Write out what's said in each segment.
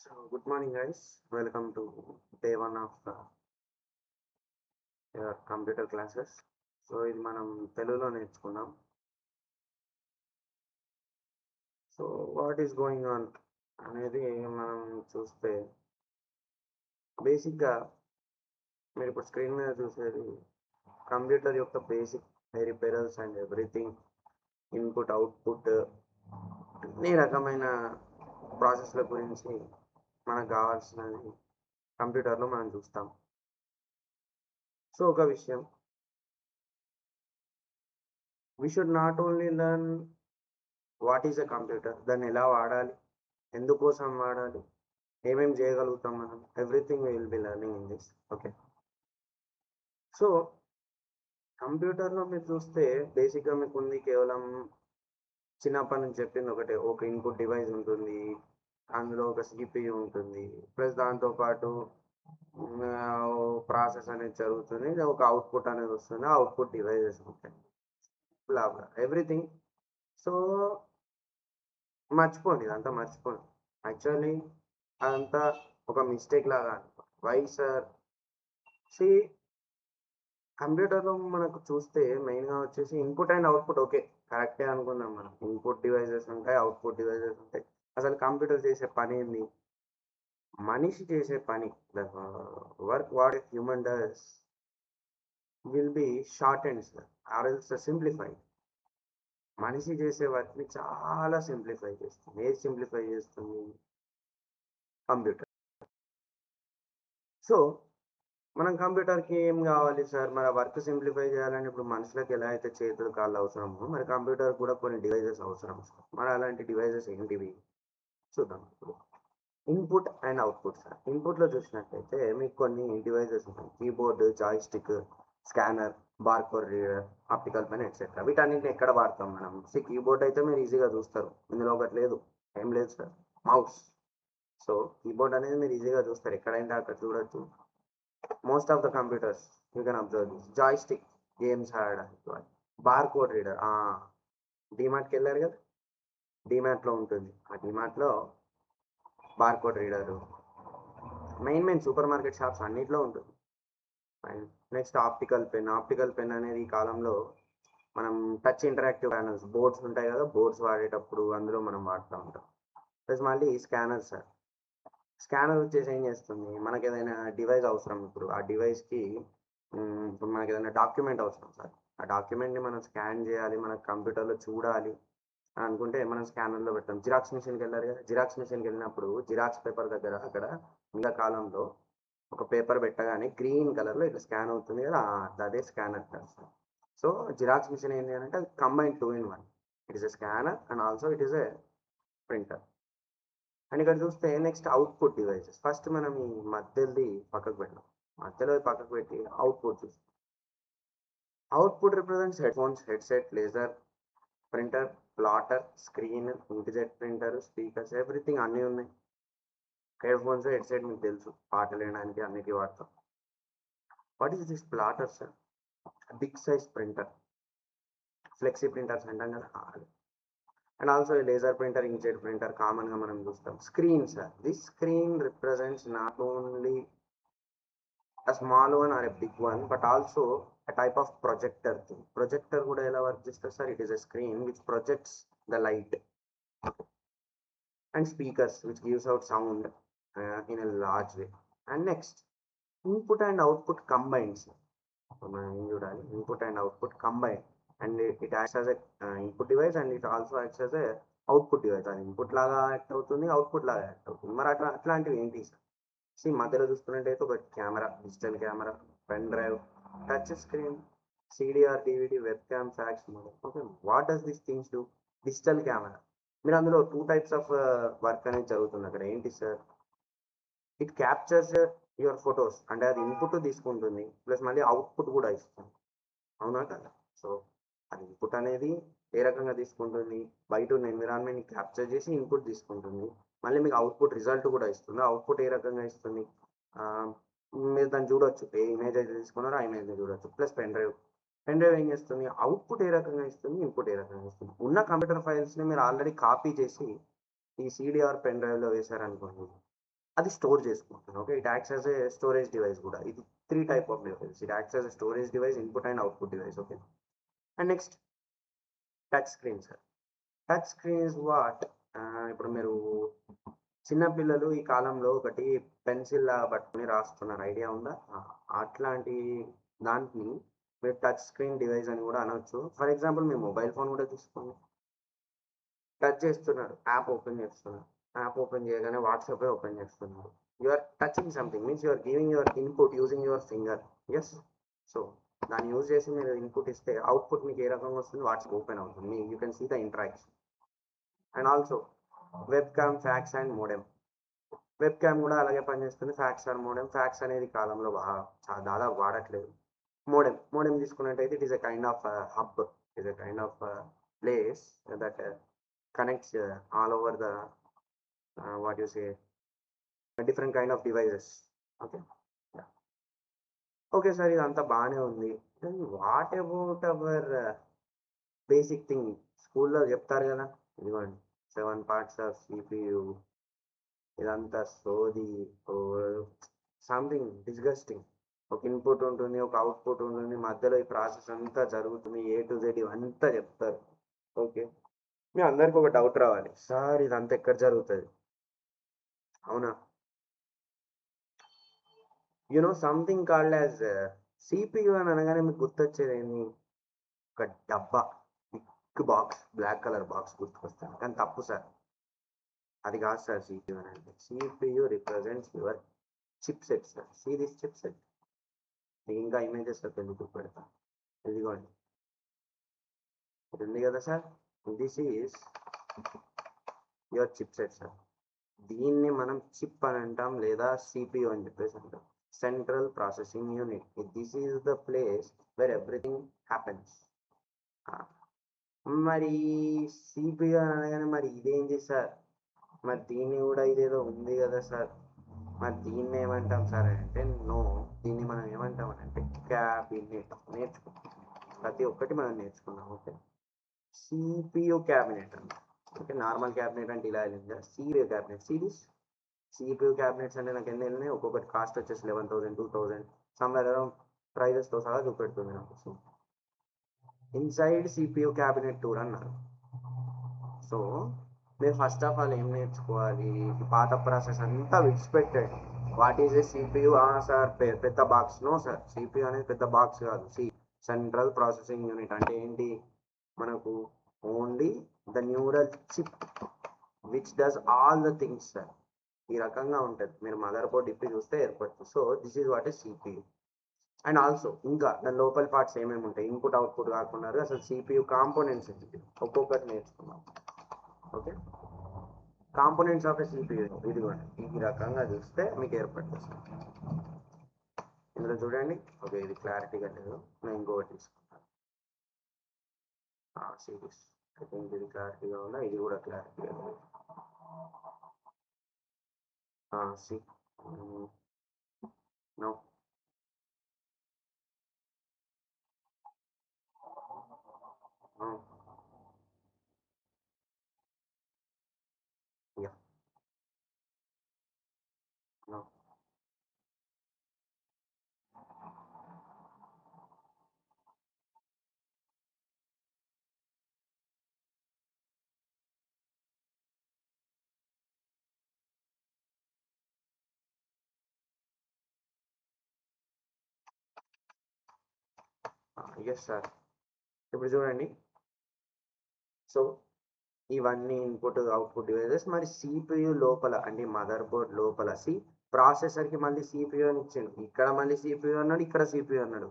So, good morning, guys. Welcome to day one of your computer classes. So ఇది మనం తెలుగులో నేర్చుకుందాం. So what is going on అనేది మనం చూస్తే బేసిక్గా మీరు ఇప్పుడు స్క్రీన్ మీద చూసేది కంప్యూటర్ యొక్క basic peripherals and everything, input output, అన్ని రకమైన ప్రాసెస్ల గురించి మనకు కావాల్సినది కంప్యూటర్లో మనం చూస్తాం. సో ఒక విషయం, we should not only learn what is a computer, దాన్ని ఎలా వాడాలి, ఎందుకోసం వాడాలి, ఏమేమి చేయగలుగుతాం మనం, everything will be learning in this. Okay, so కంప్యూటర్లో మీరు చూస్తే బేసిక్గా మీకు ఉంది కేవలం చిన్నప్పటి నుంచి చెప్పింది ఒకటే, ఒక ఇన్పుట్ డివైస్ ఉంటుంది, అందులో ఒక సిపియు ఉంటుంది, ప్లస్ దాంతోపాటు ప్రాసెస్ అనేది జరుగుతుంది, ఒక అవుట్పుట్ అనేది వస్తుంది, అవుట్పుట్ డివైజెస్ ఉంటాయి, బ్లా బ్లా ఎవ్రీథింగ్. సో మర్చిపోండి, ఇదంతా మర్చిపోండి. యాక్చువల్లీ అదంతా ఒక మిస్టేక్ లాగా. Why sir? సి కంప్యూటర్లో మనకు చూస్తే మెయిన్గా వచ్చేసి ఇన్పుట్ అండ్ అవుట్పుట్ ఓకే, కరెక్టే అనుకుందాం. మనం ఇన్పుట్ డివైజెస్ ఉంటాయి, అవుట్పుట్ డివైజెస్ ఉంటాయి. అసలు కంప్యూటర్ చేసే పని ఏంది? మనిషి చేసే పని, the work what human does will be short and or else simplified. మనిషి చేసే వర్క్ని చాలా సింప్లిఫై చేస్తుంది. ఏది సింప్లిఫై చేస్తుంది? కంప్యూటర్. సో మనం కంప్యూటర్కి ఏం కావాలి సార్? మన వర్క్ సింప్లిఫై చేయాలని ఇప్పుడు మనుషులకు ఎలా అయితే చేతులు కాళ్ళు అవసరమో, మరి కంప్యూటర్ కూడా కొన్ని డివైజెస్ అవసరం సార్. మరి అలాంటి డివైజెస్ ఏంటివి చూద్దాం. ఇప్పుడు ఇన్పుట్ అండ్ అవుట్పుట్ సార్. ఇన్పుట్లో చూసినట్టయితే మీకు కొన్ని డివైజెస్ ఉంటాయి, keyboard, joystick, scanner, barcode reader, optical pen etcetera. వీటన్నింటిని ఎక్కడ వాడతాం మనం? కీబోర్డ్ అయితే మీరు ఈజీగా చూస్తారు, ఇందులో ఒకటి లేదు, ఏం లేదు సార్, మౌస్. సో కీబోర్డ్ అనేది మీరు ఈజీగా చూస్తారు, ఎక్కడైనా అక్కడ చూడొచ్చు. Most of the computers you can observe this. Joystick, games ఆడడానికి. బార్కోడ్ రీడర్, డీమార్ట్కి వెళ్ళారు కదా, డీమార్ట్లో ఉంటుంది. ఆ డీమార్ట్లో barcode reader main super market shops అన్నిట్లో ఉంటుంది. And next optical pen. Optical pen అనేది ఈ కాలంలో మనం టచ్ ఇంటరాక్టివ్ ప్యానల్స్, బోర్డ్స్ ఉంటాయి కదా, బోర్డ్స్ వాడేటప్పుడు అందులో మనం వాడుతూ ఉంటాం. ప్లస్ మళ్ళీ స్కానర్ సార్. స్కానర్ వచ్చేసి ఏం చేస్తుంది, మనకి ఏదైనా డివైస్ అవసరం, ఇప్పుడు ఆ డివైస్కి ఇప్పుడు మనకి ఏదైనా డాక్యుమెంట్ అవసరం సార్, ఆ డాక్యుమెంట్ని మనం స్కాన్ చేయాలి, మన కంప్యూటర్లో చూడాలి అని అనుకుంటే మనం స్కానర్లో పెడతాం. జిరాక్స్ మిషన్కి వెళ్ళారు కదా, జిరాక్స్ మిషన్కి వెళ్ళినప్పుడు జిరాక్స్ పేపర్ దగ్గర అక్కడ ఇంకా కాలంలో ఒక పేపర్ పెట్టగానే గ్రీన్ కలర్లో ఇట్లా స్కాన్ అవుతుంది కదా, అదే scanner sir. So xerox machine ఏంటి అంటే combine 2 in 1. It is a scanner and also it is a printer. And ఇక్కడ చూస్తే నెక్స్ట్ అవుట్పుట్ డివైసెస్. ఫస్ట్ మనం ఈ మధ్యది పక్కకు పెట్టాం, మధ్యలో పక్కకు పెట్టి అవుట్పుట్ చూస్తాం. Output represents headphones, headset, laser, printer, platter, screen, inkjet printer, speakers, everything అన్నీ ఉన్నాయి. హెడ్ఫోన్స్, హెడ్సెట్ మీకు తెలుసు, పాటలు వినడానికి అన్నిటి వాడతాం. What is this plotter sir? Big size printer, flexi printers అంటాం కదా. And also laser printer, inkjet printer కామన్గా మనం చూస్తాం. Screen sir. This screen represents not only a small one or a big one, but also a type of projector thing. Projector కూడా ఎలా work చేస్తారు sir? It is a screen which projects the light. And speakers which gives out sound in a large way. And next, input and output combined. మనం ఏం చూడాలి? Input and output combined, and it acts as a input device and it also acts as a output device. అది input లాగా act అవుతుంది, output లాగా act అవుతుంది. మరి అట్లాంటివి ఏంటి సార్? మధ్యలో చూసుకున్నట్టయితే ఒక camera, digital camera, pen drive, touch screen, CDR, DVD, webcam, fax model. Okay, what does this things do? Digital camera, మీరు అందులో 2 types ఆఫ్ వర్క్ అనేది జరుగుతుంది అక్కడ. ఏంటి sir? It captures your photos, అంటే అది ఇన్పుట్ తీసుకుంటుంది, ప్లస్ మళ్ళీ అవుట్పుట్ కూడా ఇస్తుంది, అవునా కదా? సో అది ఇన్పుట్ అనేది ఏ రకంగా తీసుకుంటుంది, బయట ఉన్న ఎన్విరాన్మెంట్ని క్యాప్చర్ చేసి ఇన్పుట్ తీసుకుంటుంది, మళ్ళీ మీకు అవుట్పుట్ రిజల్ట్ కూడా ఇస్తుంది. అవుట్పుట్ ఏ రకంగా ఇస్తుంది? మీరు దాన్ని చూడొచ్చు, ఏ ఇమేజ్ అయితే తీసుకున్నారో ఆ ఇమేజ్ని చూడొచ్చు. Plus pen drive, pen drive ఏం చేస్తుంది? అవుట్పుట్ ఏ రకంగా ఇస్తుంది, ఇన్పుట్ ఏ రకంగా ఇస్తుంది. ఉన్న కంప్యూటర్ ఫైల్స్ని మీరు ఆల్రెడీ కాపీ చేసి ఈ సిడిఆర్ పెన్ డ్రైవ్లో వేశారనుకోండి, అది స్టోర్ చేసుకుంటుంది. Okay. It acts as a storage device కూడా. ఇది 3 type of device. It acts as a storage device, input and output device. Okay. And next touch screen sir. Touch screen is what? ఇప్పుడు మీరు చిన్న పిల్లలు ఈ కాలంలో ఒకటి పెన్సిల్ పట్టుకొని రాస్తున్నారు, ఐడియా ఉందా? అట్లాంటి దాంట్ని మీరు టచ్ స్క్రీన్ డివైస్ అని కూడా అనొచ్చు. ఫర్ ఎగ్జాంపుల్ మీ మొబైల్ ఫోన్ కూడా తీసుకోండి. టచ్ చేస్తున్నారు, యాప్ ఓపెన్ చేస్తున్నారు. యాప్ ఓపెన్ చేయగానే వాట్సాపే ఓపెన్ చేస్తున్నారు. You are touching something means you are giving your input using your finger. Yes. So దాన్ని యూజ్ చేసి మీరు ఇన్పుట్ ఇస్తే అవుట్పుట్ మీకు ఏ రకంగా వస్తుంది? వాట్సాప్ ఓపెన్ అవుతుంది. మీ you can see the interaction. And also webcam, fax and modem. Webcam కూడా అలాగే పనిచేస్తుంది. Fax are modem. ఫ్యాక్స్ అనేది కాలంలో దాదాపు వాడట్లేదు. మోడెమ్ తీసుకున్నట్టయితే it is a kind of hub. It is a kind of place that connects all over the what you say different kind of devices. Okay. Yeah. Okay sir, ఇదంతా బాగానే ఉంది. What about our basic thing? స్కూల్లో చెప్తారు కదా, ఇదిగోండి 7 parts of CPU, ఇదంతా సోది, something disgusting. ఒక ఇన్పుట్ ఉంటుంది, ఒక అవుట్పుట్ ఉంటుంది, మధ్యలో ఈ ప్రాసెస్ అంతా జరుగుతుంది, A to Z ఇవంతా చెప్తారు. ఓకే. మీ అందరికి ఒక డౌట్ రావాలి, సార్ ఇదంతా ఎక్కడ జరుగుతుంది? అవునా? సంథింగ్ కాల్డ్ యాజ్ CPU అని అనగానే మీకు గుర్తొచ్చేది ఏంది? ఒక డబ్బా, big box, black colour box గుర్తుకొస్తాను. కానీ తప్పు సార్, అది కాదు సార్ CPU అని అంటే. CPU represents your chip set sir. See this chip set. ఇంకా ఇమేజెస్ ఎందుకు పెడతా, ఇదిగోండి, ఇది ఉంది కదా సార్, this is your chip set sir. దీన్ని మనం చిప్ అని అంటాం, లేదా CPU అని చెప్పేసి అంటాం. Central processing unit. This is the place where everything happens. మరి CPU అనగానే మరి ఇదేంటి సార్? మరి దీన్ని కూడా ఇదేదో ఉంది కదా సార్, మరి దీన్ని ఏమంటాం సార్ అంటే, నో, దీన్ని మనం ఏమంటాం అంటే క్యాబినెట్. నేర్చుకుంటాం, ప్రతి ఒక్కటి మనం నేర్చుకున్నాం. ఓకే. CPU క్యాబినెట్ అంట. ఓకే. నార్మల్ క్యాబినెట్ అంటే ఇలా వెళ్ళింది. CPU cabinet. Series CPU cabinets అంటే నాకు ఎన్ని వెళ్ళినాయి? ఒక్కొక్కటి కాస్ట్ వచ్చేసి 11,000, 2,000 సమ్వేర్ అరౌండ్ ప్రైజెస్తో సహా చూపెడుతుంది నాకు. So inside CPU cabinet tour అన్నారు. సో మీరు ఫస్ట్ ఆఫ్ ఆల్ ఏం నేర్చుకోవాలి? పాత ప్రాసెస్ అంతా విడిచిపెట్టాడు. What is a CPU? Sir పెద్ద బాక్స్. నో సార్, CPU అనేది పెద్ద బాక్స్ కాదు. సెంట్రల్ ప్రాసెసింగ్ యూనిట్ అంటే ఏంటి? మనకు only the neural chip which does all the things sir. ఈ రకంగా ఉంటుంది. మీరు మదర్ బోర్డ్ ఇప్పి చూస్తే ఏర్పడుతుంది. So this is what is CPU. And also ఇంకా దాని లోపల పార్ట్స్ ఏమేమి ఉంటాయి? ఇన్పుట్ అవుట్పుట్ కాకుండా అసలు CPU కాంపోనెంట్స్ ఒక్కొక్కటి నేర్చుకున్నాం. Okay. Components of a CPU ఇదిగోండి, ఈ రకంగా చూస్తే మీకు ఏర్పడుతుంది. ఇందులో చూడండి. ఓకే, ఇది క్లారిటీగా లేదు, నేను ఇంకొకటి తీసుకుంటాను. సిరీస్, ఐ థింక్ ఇది క్లారిటీగా ఉందా? ఇది కూడా క్లారిటీగా లేదు. See no. Yeah. No. Yes sir. ఇప్పుడు చూడండి. సో ఇవన్నీ ఇన్పుట్ అవుట్పుట్ డివైజెస్. మరి CPU లోపల అంటే మదర్ బోర్డ్ లోపల ప్రాసెసర్కి మళ్ళీ CPU అని ఇచ్చిండు. ఇక్కడ మళ్ళీ CPU అన్నాడు, ఇక్కడ CPU అన్నాడు.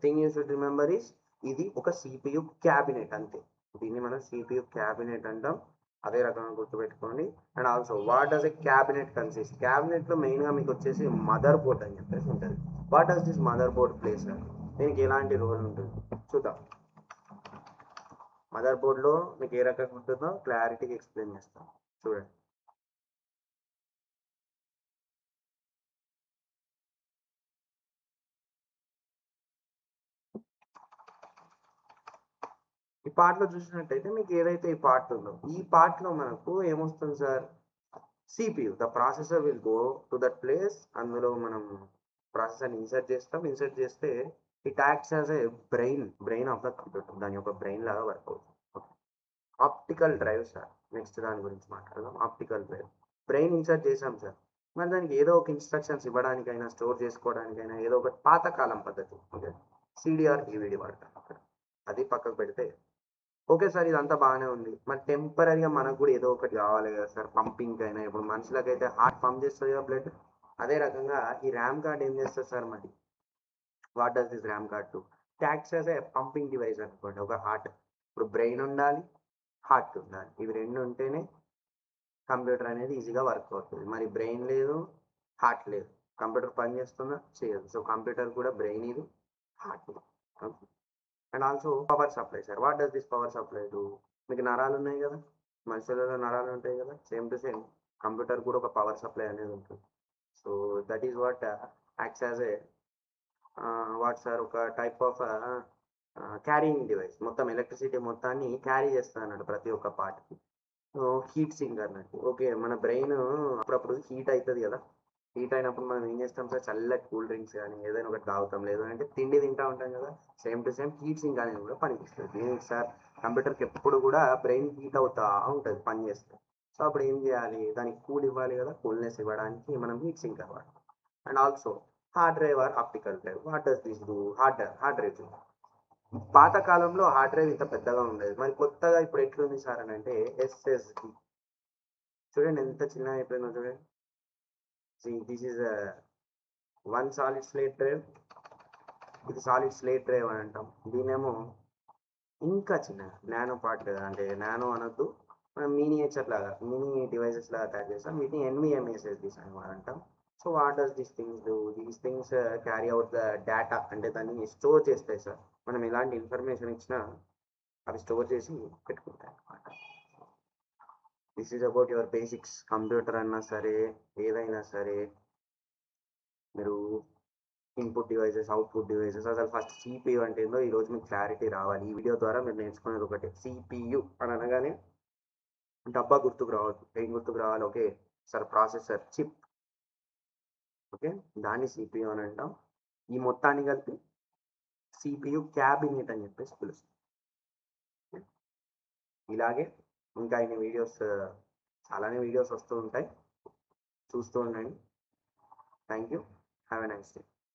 Thing you should remember is ఇది ఒక CPU క్యాబినెట్ అంతే. దీన్ని మనం CPU క్యాబినెట్ అంటాం. అదే రకంగా గుర్తుపెట్టుకోండి. And also what does a cabinet consist? క్యాబినెట్లో మెయిన్గా మీకు వచ్చేసి మదర్ బోర్డ్ అని చెప్పేసి ఉంటుంది. What does this mother board place? దీనికి ఎలాంటి రోల్ ఉంటుంది చూద్దాం. మదర్ బోర్డ్లో మీకు ఏ రకంగా ఉంటుందో క్లారిటీగా ఎక్స్ప్లెయిన్ చేస్తాను, చూడండి. ఈ పార్ట్లో చూసినట్టయితే మీకు ఏదైతే ఈ పార్ట్ ఉందో, ఈ పార్ట్లో మనకు ఏమొస్తుంది sir? CPU the processor will go to that place. అందులో మనం ప్రాసెసర్ని ఇన్సర్ట్ చేస్తాం. ఇన్సర్ట్ చేస్తే it acts as a brain of the computer. దాని యొక్క బ్రెయిన్ లాగా వర్క్ అవుతుంది. Optical drive sir. నెక్స్ట్ దాని గురించి మాట్లాడదాం. ఆప్టికల్ డ్రైవ్ బ్రెయిన్ ఇన్సర్ట్ చేసాం సార్. మరి దానికి ఏదో ఒక ఇన్స్ట్రక్షన్స్ ఇవ్వడానికైనా, స్టోర్ చేసుకోవడానికైనా ఏదో ఒకటి పాతకాలం పద్ధతి. ఓకే, సిడిఆర్ డివిడి వాడతాం అక్కడ. అది పక్కకు పెడితే ఓకే సార్, ఇదంతా బాగానే ఉంది. మరి టెంపరరీగా మనకు కూడా ఏదో ఒకటి కావాలి కదా సార్, పంపింగ్ అయినా. ఇప్పుడు మనుషులకైతే హార్ట్ పంప్ చేస్తుంది కదా బ్లడ్, అదే రకంగా ఈ ర్యామ్ కార్డ్ ఏం చేస్తుంది సార్ మరి? What does this RAM card to? Tax as a pumping device అనుకోండి. ఒక హార్ట్, ఇప్పుడు బ్రెయిన్ ఉండాలి, హార్ట్ ఉండాలి. ఇవి రెండు ఉంటేనే కంప్యూటర్ అనేది ఈజీగా వర్క్ అవుతుంది. మరి బ్రెయిన్ లేదు, హార్ట్ లేదు, కంప్యూటర్ పని చేస్తుందా? చేయదు. సో కంప్యూటర్ కూడా బ్రెయిన్ ఇది, హార్ట్ ఇది. And also power supply sir. What does this power supply do? మీకు నరాలు ఉన్నాయి కదా, మనుషులలో నరాలు ఉంటాయి కదా, సేమ్ టు సేమ్ కంప్యూటర్ కూడా ఒక పవర్ సప్లై అనేది ఉంటుంది. So that is what acts as a what sir, ఒక టైప్ ఆఫ్ క్యారీయింగ్ డివైస్. మొత్తం ఎలక్ట్రిసిటీ మొత్తాన్ని క్యారీ చేస్తుంది అన్నట్టు ప్రతి ఒక్క పార్ట్కి. సో హీట్ సింక్ అన్నట్టు. ఓకే, మన బ్రెయిన్ అప్పుడప్పుడు హీట్ అవుతుంది కదా, హీట్ అయినప్పుడు మనం ఏం చేస్తాం సార్, చల్లటి కూల్ డ్రింక్స్ కానీ ఏదైనా ఒకటి తాగుతాం, లేదు అంటే తిండి తింటా ఉంటాం కదా. Same to same heat sink అనేది కూడా పనిపిస్తుంది. దీనికి సార్ కంప్యూటర్కి ఎప్పుడు కూడా బ్రెయిన్ హీట్ అవుతా ఉంటుంది పని చేస్తే. సో అప్పుడు ఏం చేయాలి, దానికి కూల్ ఇవ్వాలి కదా, కూల్నెస్ ఇవ్వడానికి మనం హీట్ సింక్ అవ్వాలి. And also hard drive or optical drive. What does this do? Hard drive. పాత కాలంలో హార్డ్ డ్రైవ్ ఇంత పెద్దగా ఉండేది. మరి కొత్తగా ఇప్పుడు ఎట్లుంది సార్ అని అంటే ఎస్ఎస్డి. చూడండి ఎంత చిన్నగా అయిపోయిందో చూడండి. This is one solid slate drive. ఇది సాలిడ్ స్లేట్ డ్రైవ్ అని అంటాం. దీనేమో ఇంకా చిన్న నానో పార్ట్, అంటే నానో అనొద్దు, మనం మినియేచర్ లాగా మినీ డివైసెస్ లాగా తయారు చేస్తాం. వీటిని ఎన్విఎంఎస్ఎస్డీస్ అని అంటాం. So what does these things do? These things carry out the data, అంటే దాన్ని స్టోర్ చేస్తాయి సార్. మనం ఎలాంటి ఇన్ఫర్మేషన్ ఇచ్చినా అవి స్టోర్ చేసి పెట్టుకుంటాయి అనమాట. This is about your basics. Computer అన్నా సరే, ఏదైనా సరే, మీరు ఇన్పుట్ డివైసెస్, అవుట్పుట్ డివైసెస్, అసలు ఫస్ట్ సిపియు అంటే ఏందో ఈరోజు మీకు క్లారిటీ రావాలి. ఈ వీడియో ద్వారా మీరు నేర్చుకునేది ఒకటే, సిపియు అని అనగానే డబ్బా గుర్తుకు రావద్దు. ఏం గుర్తుకు రావాలి? Okay sir, processor chip. Okay, దాన్ని సిపియు అని అంటాం. ఈ మొత్తాన్ని కలిపి సిపియు క్యాబినెట్ అని చెప్పేసి పిలుస్తాం. ఇలాగే ఇంకా ఇన్ని వీడియోస్, చాలానే వీడియోస్ వస్తూ ఉంటాయి, చూస్తూ ఉండండి. Thank you. Have a nice day.